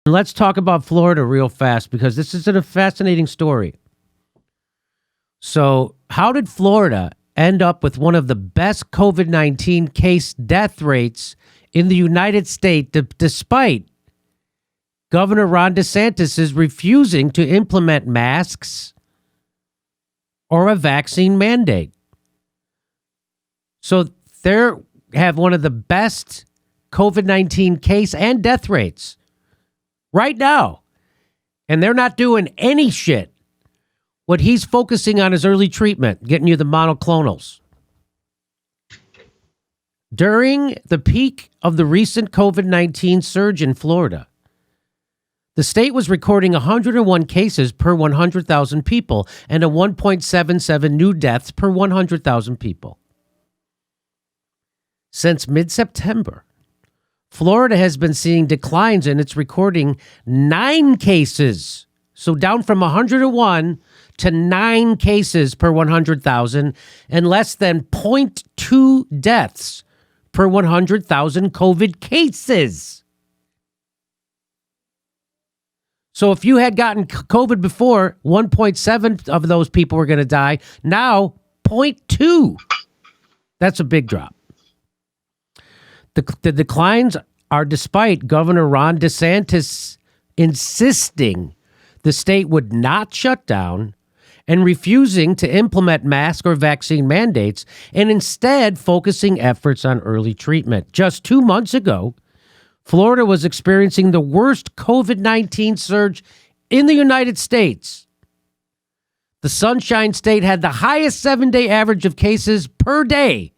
Let's talk about Florida real fast because this is a fascinating story. So, how did Florida end up with one of the best COVID-19 case death rates in the United States despite Governor Ron DeSantis' refusing to implement masks or a vaccine mandate? So, they have one of the best COVID-19 case and death rates right now. And they're not doing any shit. What he's focusing on is early treatment, getting you the monoclonals. During the peak of the recent COVID-19 surge in Florida, the state was recording 101 cases per 100,000 people and a 1.77 new deaths per 100,000 people. Since mid-September, Florida has been seeing declines in its recording 9 cases. So down from 101 to 9 cases per 100,000 and less than 0.2 deaths per 100,000 COVID cases. So if you had gotten COVID before, 1.7 of those people were going to die. Now, 0.2. That's a big drop. The declines are despite Governor Ron DeSantis insisting the state would not shut down and refusing to implement mask or vaccine mandates and instead focusing efforts on early treatment. Just 2 months ago, Florida was experiencing the worst COVID-19 surge in the United States. The Sunshine State had the highest 7-day average of cases per day,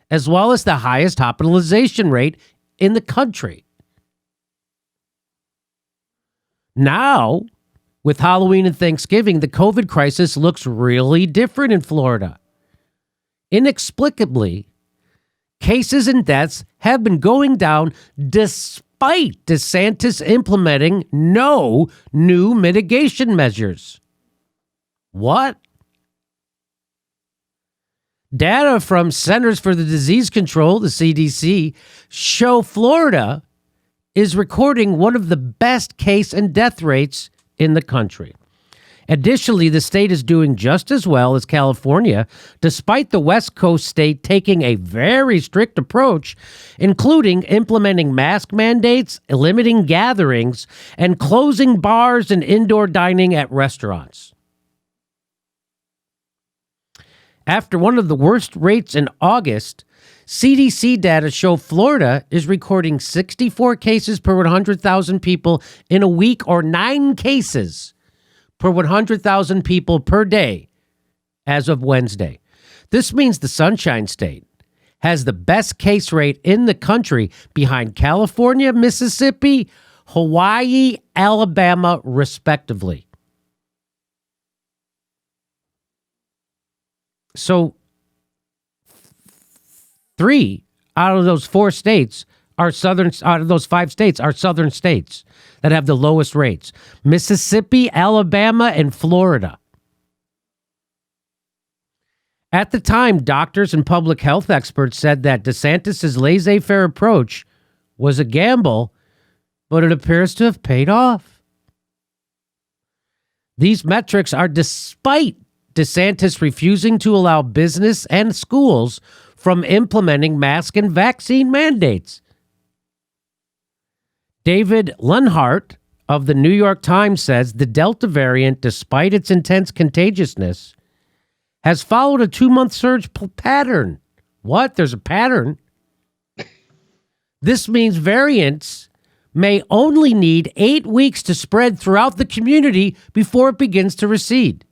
as well as the highest hospitalization rate in the country. Now, with Halloween and Thanksgiving, the COVID crisis looks really different in Florida. Inexplicably, cases and deaths have been going down despite DeSantis implementing no new mitigation measures. What? Data from Centers for the Disease Control, the CDC, show Florida is recording one of the best case and death rates in the country. Additionally, the state is doing just as well as California, despite the West Coast state taking a very strict approach, including implementing mask mandates, limiting gatherings, and closing bars and indoor dining at restaurants. After one of the worst rates in August, CDC data show Florida is recording 64 cases per 100,000 people in a week, or 9 cases per 100,000 people per day as of Wednesday. This means the Sunshine State has the best case rate in the country behind California, Mississippi, Hawaii, Alabama, respectively. So 3 out of those 4 states are southern, out of those 5 states are southern states that have the lowest rates: Mississippi, Alabama, and Florida. At the time, doctors and public health experts said that DeSantis' laissez-faire approach was a gamble, but it appears to have paid off. These metrics are despite DeSantis refusing to allow business and schools from implementing mask and vaccine mandates. David Lenhart of the New York Times says the Delta variant, despite its intense contagiousness, has followed a 2-month surge pattern. What? There's a pattern? This means variants may only need 8 weeks to spread throughout the community before it begins to recede.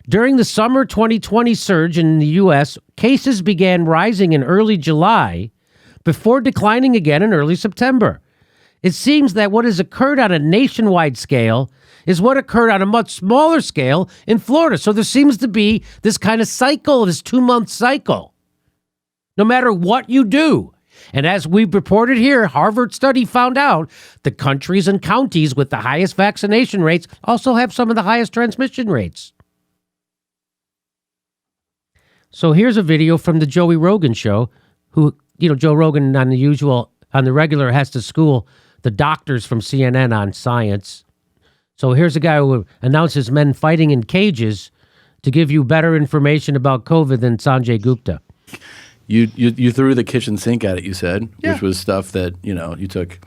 During the summer 2020 surge in the U.S., cases began rising in early July before declining again in early September. It seems that what has occurred on a nationwide scale is what occurred on a much smaller scale in Florida. So there seems to be this kind of cycle, this 2-month cycle, no matter what you do. And as we've reported here, Harvard study found out the countries and counties with the highest vaccination rates also have some of the highest transmission rates. So here's a video from the Joey Rogan show, who, Joe Rogan on the regular has to school the the doctors from CNN on science. So here's a guy who announces men fighting in cages to give you better information about COVID than Sanjay Gupta. You threw the kitchen sink at it, you said, which was stuff that, you took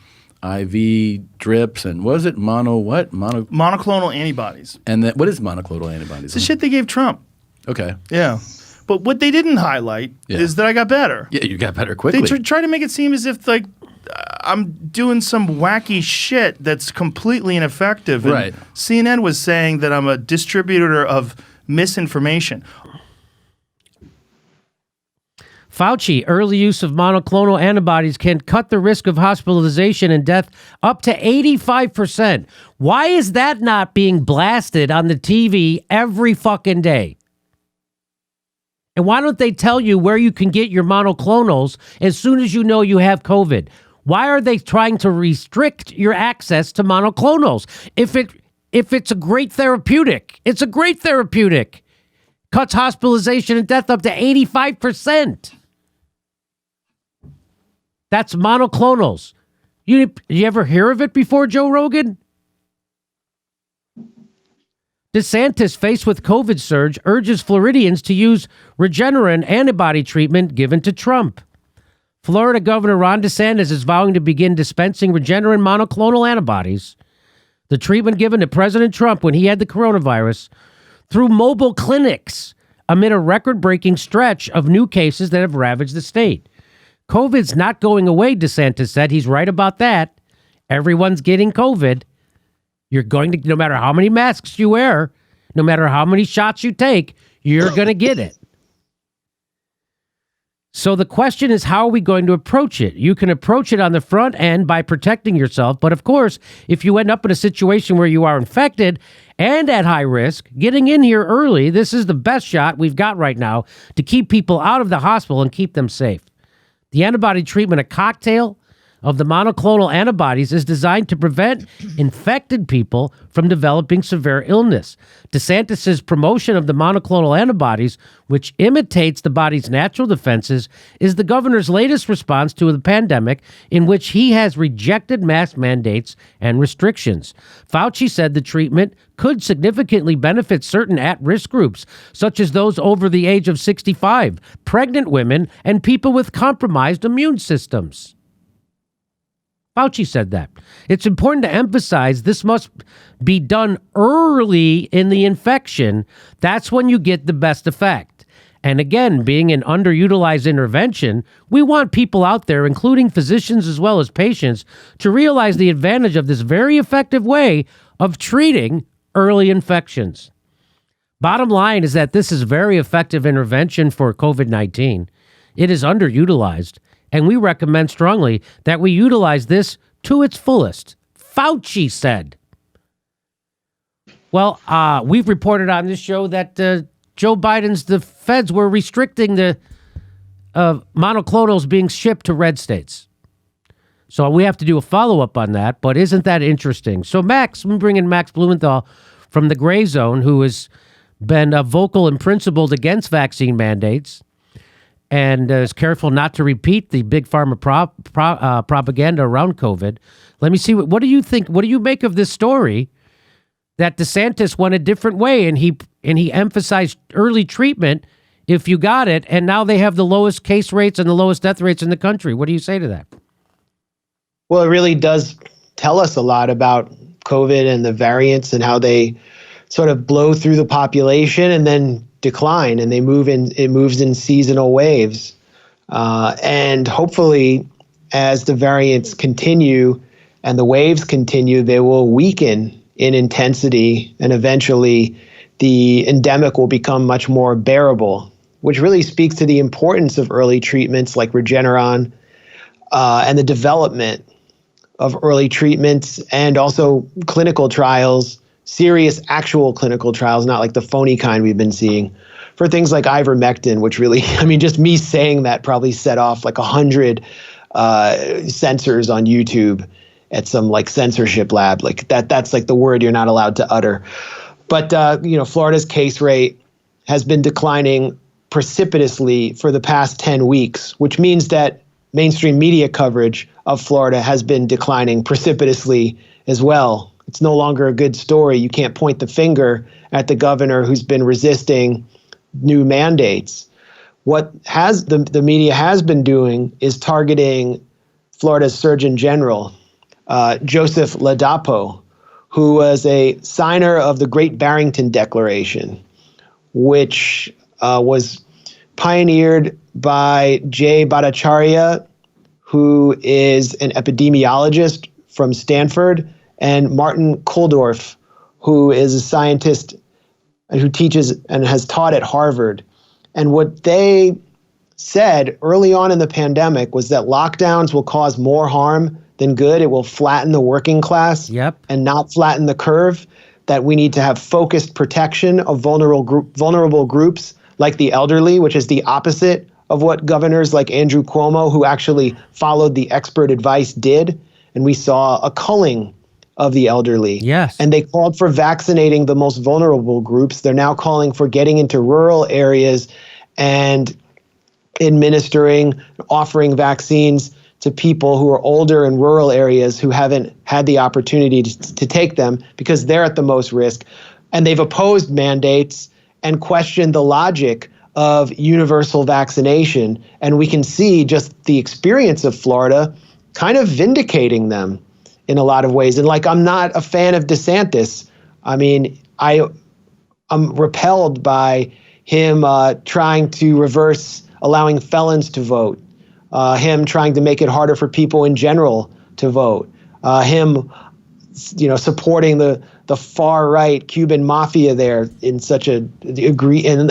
IV drips and was it monoclonal antibodies. And what is monoclonal antibodies? It's the shit they gave Trump. Okay. Yeah. But what they didn't highlight is that I got better. Yeah, you got better quickly. They try to make it seem as if I'm doing some wacky shit that's completely ineffective. And right. CNN was saying that I'm a distributor of misinformation. Fauci, early use of monoclonal antibodies can cut the risk of hospitalization and death up to 85%. Why is that not being blasted on the TV every fucking day? And why don't they tell you where you can get your monoclonals as soon as you know you have COVID? Why are they trying to restrict your access to monoclonals? If it's a great therapeutic, it's a great therapeutic. Cuts hospitalization and death up to 85%. That's monoclonals. You ever hear of it before, Joe Rogan? DeSantis, faced with COVID surge, urges Floridians to use Regeneron antibody treatment given to Trump. Florida Governor Ron DeSantis is vowing to begin dispensing Regeneron monoclonal antibodies, the treatment given to President Trump when he had the coronavirus, through mobile clinics amid a record-breaking stretch of new cases that have ravaged the state. COVID's not going away, DeSantis said. He's right about that. Everyone's getting COVID. You're going to, no matter how many masks you wear, no matter how many shots you take, you're going to get it. So the question is, how are we going to approach it? You can approach it on the front end by protecting yourself. But of course, if you end up in a situation where you are infected and at high risk, getting in here early, this is the best shot we've got right now to keep people out of the hospital and keep them safe. The antibody treatment, a cocktail of the monoclonal antibodies, is designed to prevent infected people from developing severe illness. DeSantis' promotion of the monoclonal antibodies, which imitates the body's natural defenses, is the governor's latest response to the pandemic, in which he has rejected mask mandates and restrictions. Fauci said the treatment could significantly benefit certain at-risk groups, such as those over the age of 65, pregnant women, and people with compromised immune systems. Fauci said that. It's important to emphasize this must be done early in the infection. That's when you get the best effect. And again, being an underutilized intervention, we want people out there, including physicians as well as patients, to realize the advantage of this very effective way of treating early infections. Bottom line is that this is a very effective intervention for COVID-19. It is underutilized. And we recommend strongly that we utilize this to its fullest. Fauci said. Well, we've reported on this show that Joe the feds were restricting the monoclonals being shipped to red states. So we have to do a follow-up on that, but isn't that interesting? So Max, we bring in Max Blumenthal from the Gray Zone, who has been vocal and principled against vaccine mandates, and is careful not to repeat the big pharma propaganda around COVID. Let me see, what do you think? What do you make of this story that DeSantis went a different way, and he emphasized early treatment if you got it, and now they have the lowest case rates and the lowest death rates in the country? What do you say to that? Well, it really does tell us a lot about COVID and the variants and how they sort of blow through the population and then decline, and it moves in seasonal waves. And hopefully, as the variants continue and the waves continue, they will weaken in intensity, and eventually the endemic will become much more bearable, which really speaks to the importance of early treatments like Regeneron and the development of early treatments, and also clinical trials, serious actual clinical trials, not like the phony kind we've been seeing, for things like ivermectin, which really, I mean, just me saying that probably set off like 100 censors on YouTube at some like censorship lab. Like that's like the word you're not allowed to utter. But, Florida's case rate has been declining precipitously for the past 10 weeks, which means that mainstream media coverage of Florida has been declining precipitously as well. It's no longer a good story. You can't point the finger at the governor who's been resisting new mandates. What the media has been doing is targeting Florida's Surgeon General, Joseph Ladapo, who was a signer of the Great Barrington Declaration, which was pioneered by Jay Bhattacharya, who is an epidemiologist from Stanford, and Martin Kulldorff, who is a scientist who teaches and has taught at Harvard. And what they said early on in the pandemic was that lockdowns will cause more harm than good. It will flatten the working class and not flatten the curve, that we need to have focused protection of vulnerable groups like the elderly, which is the opposite of what governors like Andrew Cuomo, who actually followed the expert advice, did. And we saw a culling of the elderly. Yes. And they called for vaccinating the most vulnerable groups. They're now calling for getting into rural areas and offering vaccines to people who are older in rural areas who haven't had the opportunity to take them because they're at the most risk. And they've opposed mandates and questioned the logic of universal vaccination. And we can see just the experience of Florida kind of vindicating them in a lot of ways. And like, I'm not a fan of DeSantis. I mean, I'm repelled by him trying to reverse allowing felons to vote, him trying to make it harder for people in general to vote, him, supporting the far right Cuban mafia there in such a degree, and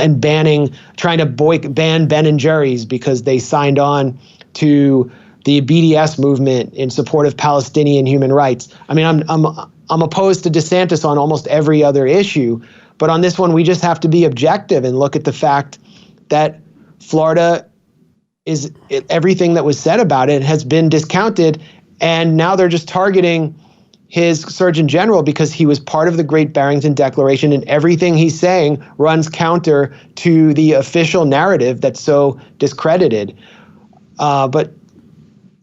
trying to ban Ben and Jerry's because they signed on to the BDS movement in support of Palestinian human rights. I mean, I'm opposed to DeSantis on almost every other issue, but on this one, we just have to be objective and look at the fact that Florida everything that was said about it has been discounted, and now they're just targeting his Surgeon General because he was part of the Great Barrington Declaration, and everything he's saying runs counter to the official narrative that's so discredited. But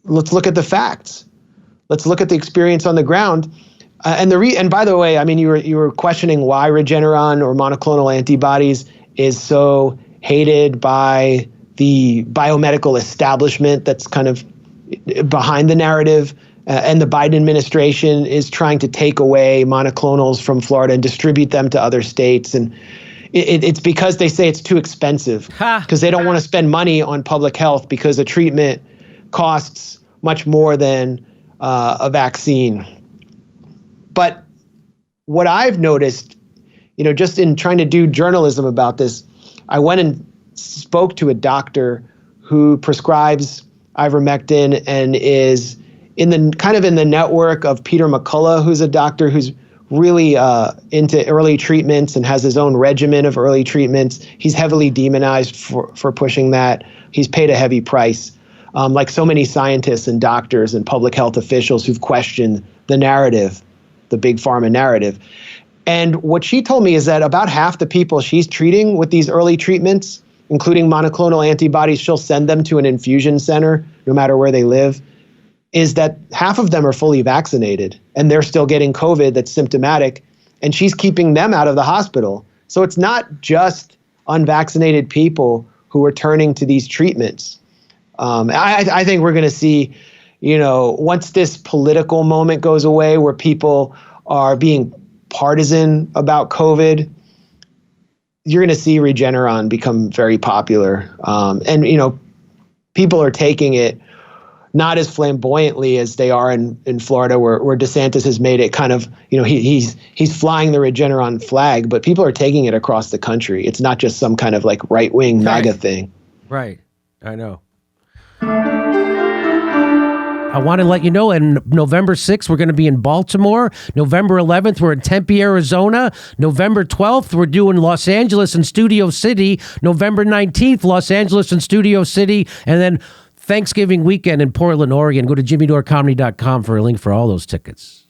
let's look at the facts. Let's look at the experience on the ground. And by the way, I mean, you were questioning why Regeneron or monoclonal antibodies is so hated by the biomedical establishment that's kind of behind the narrative. And the Biden administration is trying to take away monoclonals from Florida and distribute them to other states. And it's because they say it's too expensive, because they don't want to spend money on public health because a treatment costs much more than a vaccine. But what I've noticed, just in trying to do journalism about this, I went and spoke to a doctor who prescribes ivermectin and is in the network of Peter McCullough, who's a doctor who's really into early treatments and has his own regimen of early treatments. He's heavily demonized for pushing that. He's paid a heavy price, like so many scientists and doctors and public health officials who've questioned the narrative, the big pharma narrative. And what she told me is that about half the people she's treating with these early treatments, including monoclonal antibodies, she'll send them to an infusion center, no matter where they live, is that half of them are fully vaccinated and they're still getting COVID that's symptomatic, and she's keeping them out of the hospital. So it's not just unvaccinated people who are turning to these treatments. I think we're going to see, once this political moment goes away where people are being partisan about COVID, you're going to see Regeneron become very popular. And people are taking it not as flamboyantly as they are in Florida, where DeSantis has made it kind of, he's flying the Regeneron flag, but people are taking it across the country. It's not just some kind of like right-wing MAGA thing. Right. I know. I want to let you know, on November 6th, we're going to be in Baltimore. November 11th, we're in Tempe, Arizona. November 12th, we're doing Los Angeles and Studio City. November 19th, Los Angeles and Studio City. And then Thanksgiving weekend in Portland, Oregon. Go to jimmydorecomedy.com for a link for all those tickets.